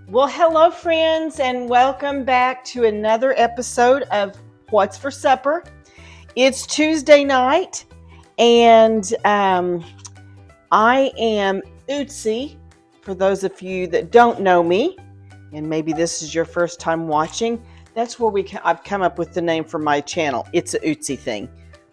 Well, hello, friends, and welcome back to another episode of What's for Supper. It's Tuesday night, and I am Ootsie. For those of you that don't know me, and maybe this is your first time watching, that's where I've come up with the name for my channel. It's a Ootsie thing.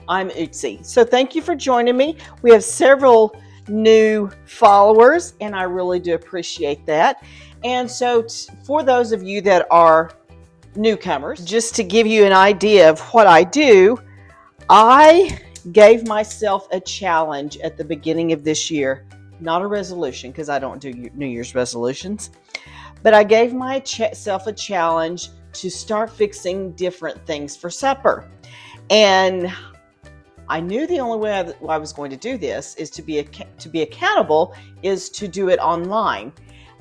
I'm Ootsie. So thank you for joining me. We have several new followers, and I really do appreciate that. And so for those of you that are newcomers, just to give you an idea of what I do, I gave myself a challenge at the beginning of this year. Not a resolution, because I don't do New Year's resolutions. But I gave myself a challenge to start fixing different things for supper. And I knew the only way I was going to do this is to be accountable is to do it online.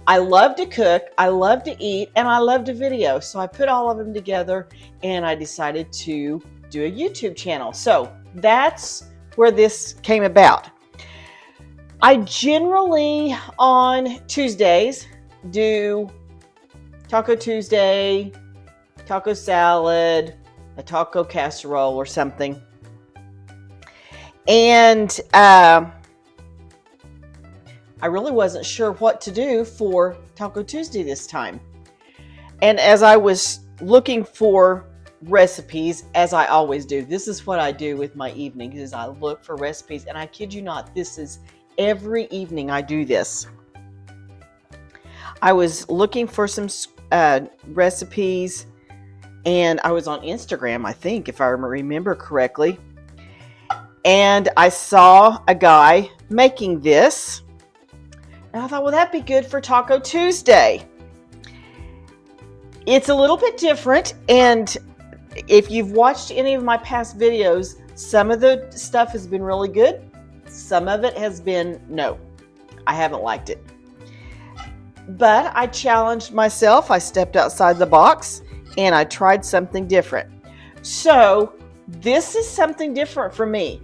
I love to cook, I love to eat, and I love to video. So I put all of them together and I decided to do a YouTube channel. So that's where this came about. I generally on Tuesdays do Taco Tuesday, taco salad, a taco casserole or something. And I really wasn't sure what to do for Taco Tuesday this time. And as I was looking for recipes, as I always do, this is what I do with my evenings, is I look for recipes. And I kid you not, this is every evening I do this. I was looking for some recipes, and I was on Instagram, I think, if I remember correctly. And I saw a guy making this. And I thought, well, that'd be good for Taco Tuesday. It's a little bit different. And if you've watched any of my past videos, some of the stuff has been really good. Some of it has been, no, I haven't liked it. But I challenged myself. I stepped outside the box and I tried something different. So this is something different for me.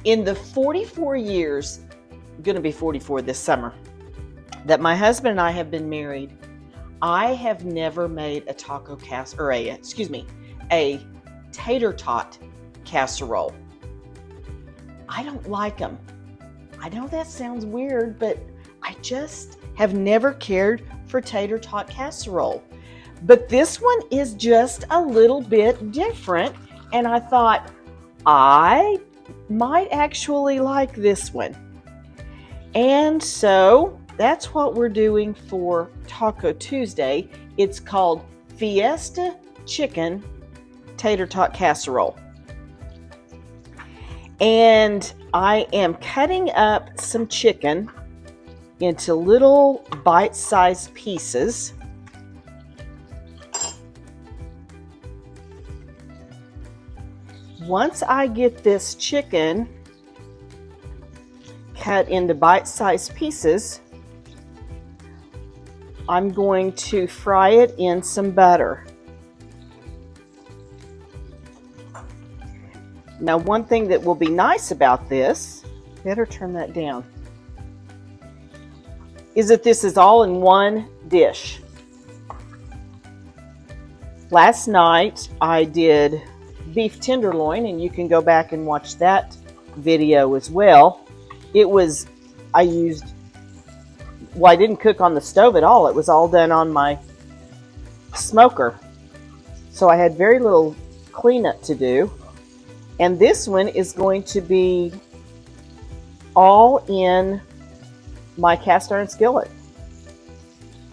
In the 44 years, going to be 44 this summer, that my husband and I have been married, I have never made a a tater tot casserole. I don't like them. I know that sounds weird, but I just have never cared for tater tot casserole. But this one is just a little bit different, and I thought I might actually like this one. And so that's what we're doing for Taco Tuesday. It's called Fiesta Chicken Tater Tot Casserole. And I am cutting up some chicken into little bite-sized pieces. Once I get this chicken cut into bite-sized pieces, I'm going to fry it in some butter. Now, one thing that will be nice about this, better turn that down, is that this is all in one dish. Last night I did beef tenderloin, and you can go back and watch that video as well. I didn't cook on the stove at all. It was all done on my smoker. So I had very little cleanup to do. And this one is going to be all in my cast iron skillet.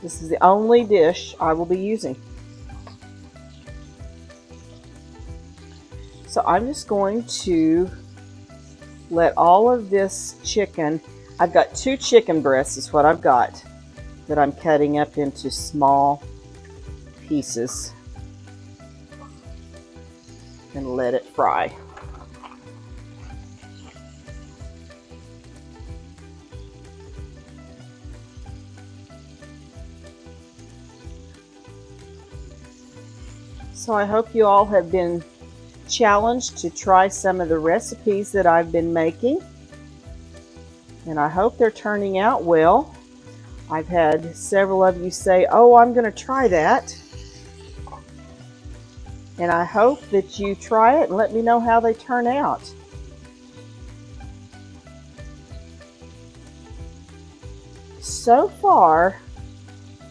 This is the only dish I will be using. So I'm just going to let all of this chicken, I've got 2 chicken breasts is what I've got, that I'm cutting up into small pieces and let it fry. So I hope you all have been challenged to try some of the recipes that I've been making, and I hope they're turning out well. I've had several of you say, oh, I'm going to try that. And I hope that you try it and let me know how they turn out. So far,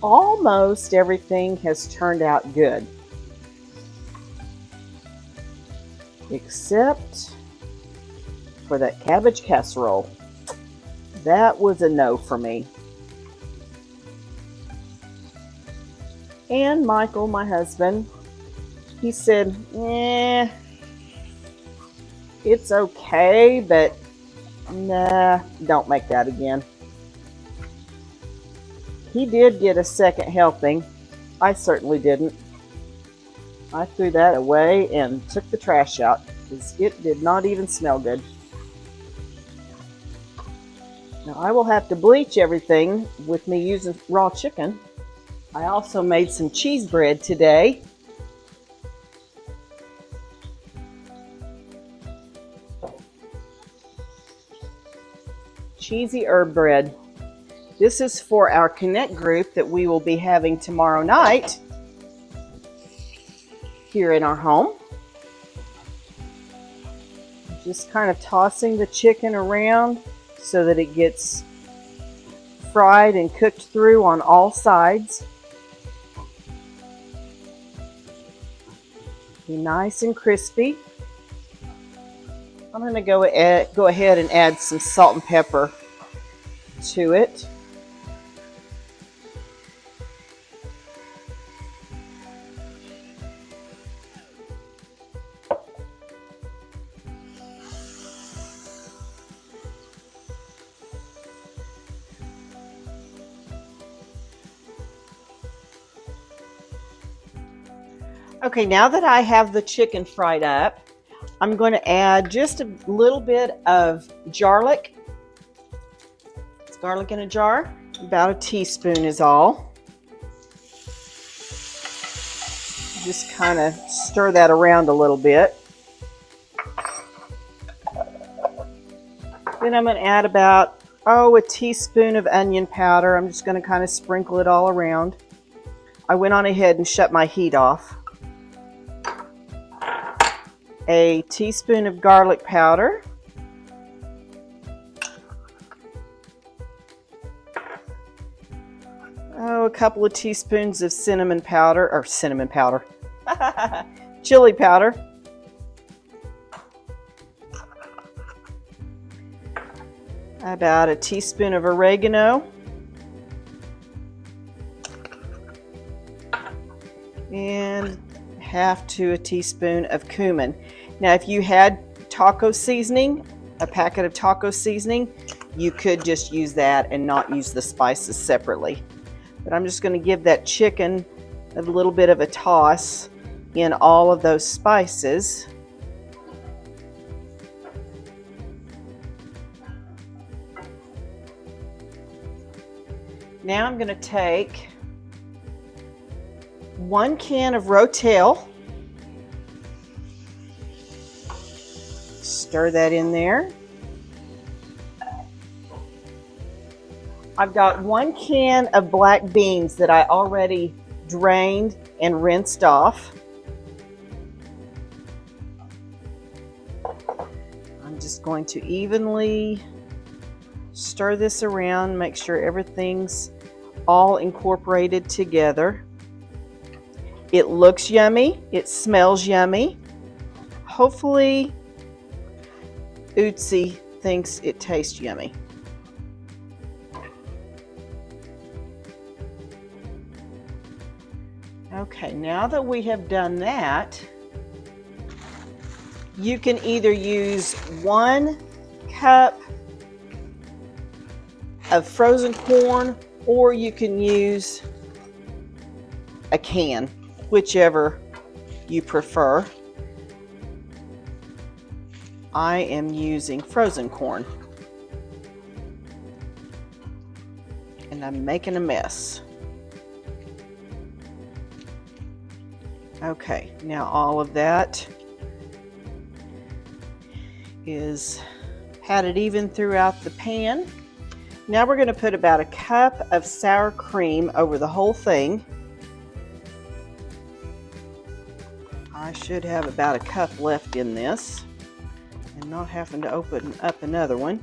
almost everything has turned out good. Except for that cabbage casserole. That was a no for me. And Michael, my husband, he said, it's okay, but nah, don't make that again. He did get a second helping. I certainly didn't. I threw that away and took the trash out because it did not even smell good. Now I will have to bleach everything with me using raw chicken. I also made some cheese bread today. Cheesy herb bread. This is for our Connect group that we will be having tomorrow night here in our home. Just kind of tossing the chicken around so that it gets fried and cooked through on all sides. Be nice and crispy. I'm going to go ahead and add some salt and pepper to it. Okay, now that I have the chicken fried up, I'm going to add just a little bit of garlic. It's garlic in a jar. About a teaspoon is all. Just kind of stir that around a little bit. Then I'm going to add about, a teaspoon of onion powder. I'm just going to kind of sprinkle it all around. I went on ahead and shut my heat off. A teaspoon of garlic powder. A couple of teaspoons of cinnamon powder, chili powder. About a teaspoon of oregano. And half to a teaspoon of cumin. Now, if you had taco seasoning, a packet of taco seasoning, you could just use that and not use the spices separately. But I'm just going to give that chicken a little bit of a toss in all of those spices. Now I'm going to take 1 can of Rotel. Stir that in there. I've got 1 can of black beans that I already drained and rinsed off. I'm just going to evenly stir this around, make sure everything's all incorporated together. It looks yummy. It smells yummy. Hopefully, Ootsie thinks it tastes yummy. Okay, now that we have done that, you can either use 1 cup of frozen corn or you can use a can, whichever you prefer. I am using frozen corn. And I'm making a mess. Okay, now all of that is patted even throughout the pan. Now we're going to put about a cup of sour cream over the whole thing. I should have about a cup left in this and not having to open up another one.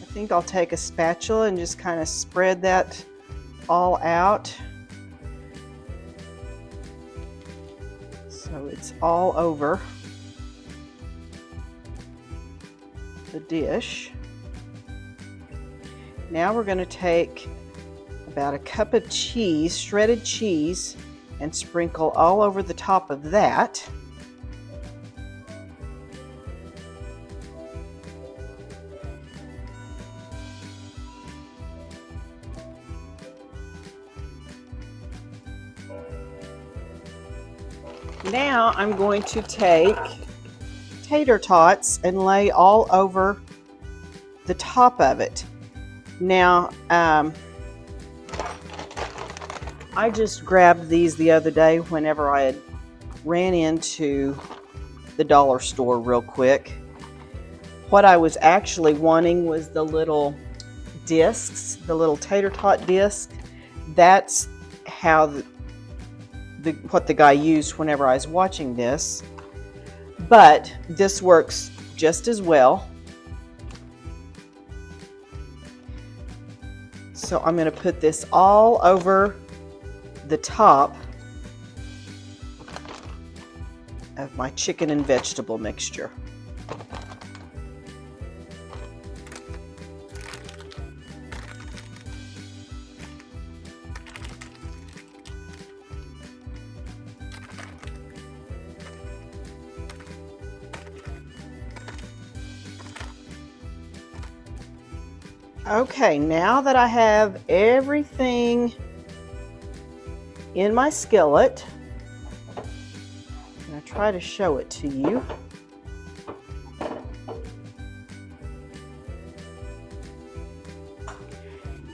I think I'll take a spatula and just kind of spread that all out so it's all over the dish. Now we're going to take about a cup of cheese, shredded cheese, and sprinkle all over the top of that. Now I'm going to take tater tots and lay all over the top of it. Now, I just grabbed these the other day whenever I had ran into the dollar store real quick. What I was actually wanting was the little discs, the little tater tot disc. That's how what the guy used whenever I was watching this, but this works just as well. So I'm going to put this all over the top of my chicken and vegetable mixture. Okay, now that I have everything in my skillet, I'm going to try to show it to you.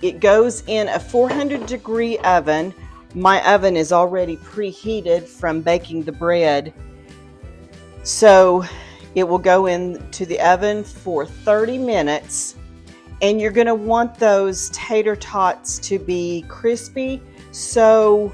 It goes in a 400-degree oven. My oven is already preheated from baking the bread, so it will go into the oven for 30 minutes. And you're going to want those tater tots to be crispy, so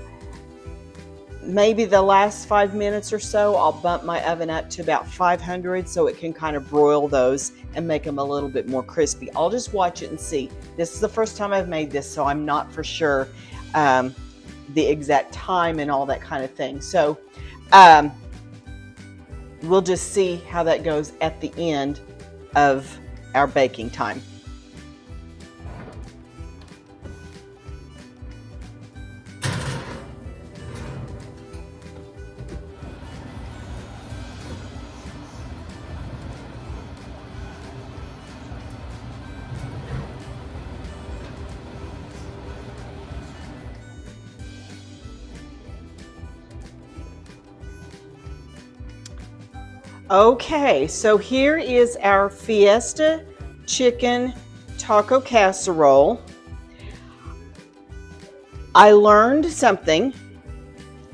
maybe the last 5 minutes or so I'll bump my oven up to about 500 so it can kind of broil those and make them a little bit more crispy. I'll just watch it and see. This is the first time I've made this, so I'm not for sure the exact time and all that kind of thing. So we'll just see how that goes at the end of our baking time. Okay, so here is our Fiesta chicken taco casserole. I learned something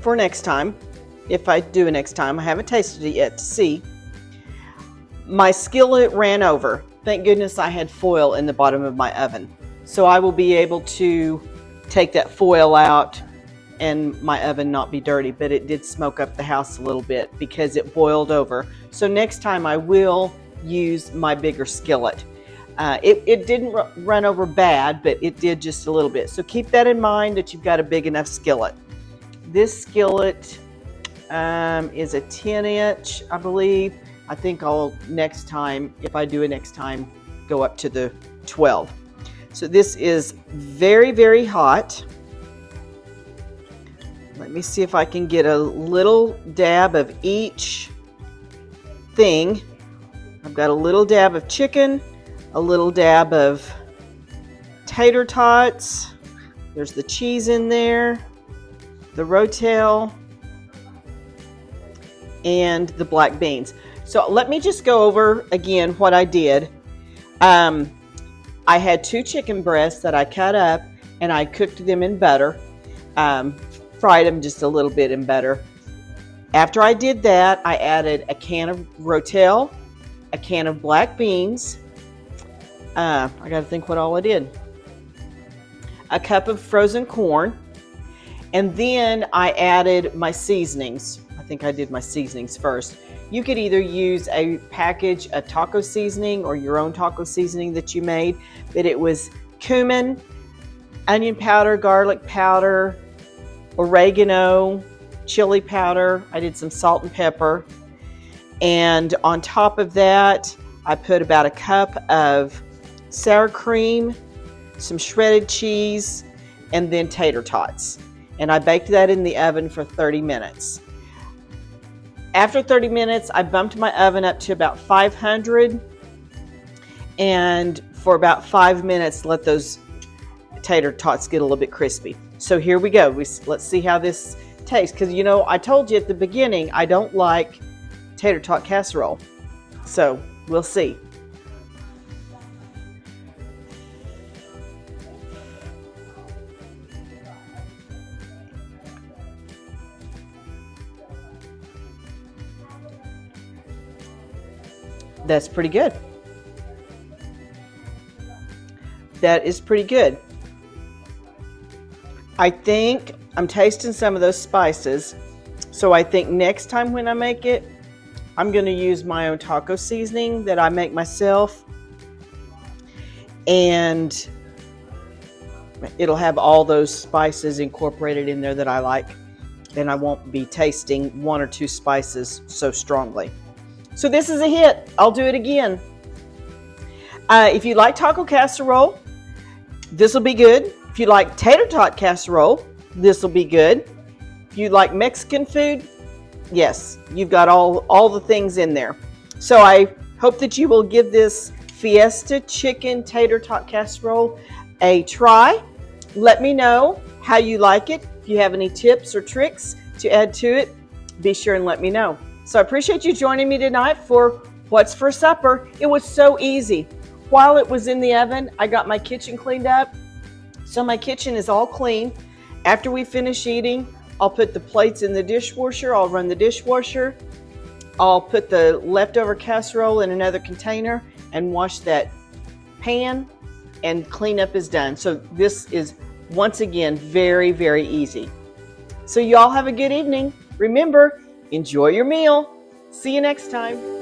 for next time, if I do it next time. I haven't tasted it yet to see. My skillet ran over. Thank goodness I had foil in the bottom of my oven. So I will be able to take that foil out and my oven not be dirty, but it did smoke up the house a little bit because it boiled over. So next time I will use my bigger skillet. It didn't run over bad, but it did just a little bit. So keep that in mind that you've got a big enough skillet. This skillet is a 10-inch, I believe. I think I'll next time, if I do it next time, go up to the 12. So this is very, very hot. Let me see if I can get a little dab of each thing. I've got a little dab of chicken, a little dab of tater tots. There's the cheese in there, the rotel, and the black beans. So let me just go over again what I did. I had 2 chicken breasts that I cut up and I cooked them in butter, fried them just a little bit in butter. After I did that, I added a can of Rotel, a can of black beans. I got to think what all I did. A cup of frozen corn. And then I added my seasonings. I think I did my seasonings first. You could either use a package of taco seasoning or your own taco seasoning that you made, but it was cumin, onion powder, garlic powder, oregano, chili powder. I did some salt and pepper. And on top of that, I put about a cup of sour cream, some shredded cheese, and then tater tots. And I baked that in the oven for 30 minutes. After 30 minutes, I bumped my oven up to about 500, and for about 5 minutes, let those tater tots get a little bit crispy. So here we go. Let's see how this tastes, because you know, I told you at the beginning, I don't like tater tot casserole. So we'll see. That's pretty good. That is pretty good. I think I'm tasting some of those spices. So I think next time when I make it, I'm going to use my own taco seasoning that I make myself. And it'll have all those spices incorporated in there that I like. And I won't be tasting 1 or 2 spices so strongly. So this is a hit. I'll do it again. If you like taco casserole, this will be good. If you like tater tot casserole, this will be good. If you like Mexican food, yes, you've got all the things in there. So I hope that you will give this Fiesta chicken tater tot casserole a try. Let me know how you like it. If you have any tips or tricks to add to it, be sure and let me know. So I appreciate you joining me tonight for What's for Supper. It was so easy. While it was in the oven, I got my kitchen cleaned up. So my kitchen is all clean. After we finish eating, I'll put the plates in the dishwasher. I'll run the dishwasher. I'll put the leftover casserole in another container and wash that pan, and cleanup is done. So this is, once again, very, very easy. So you all have a good evening. Remember, enjoy your meal. See you next time.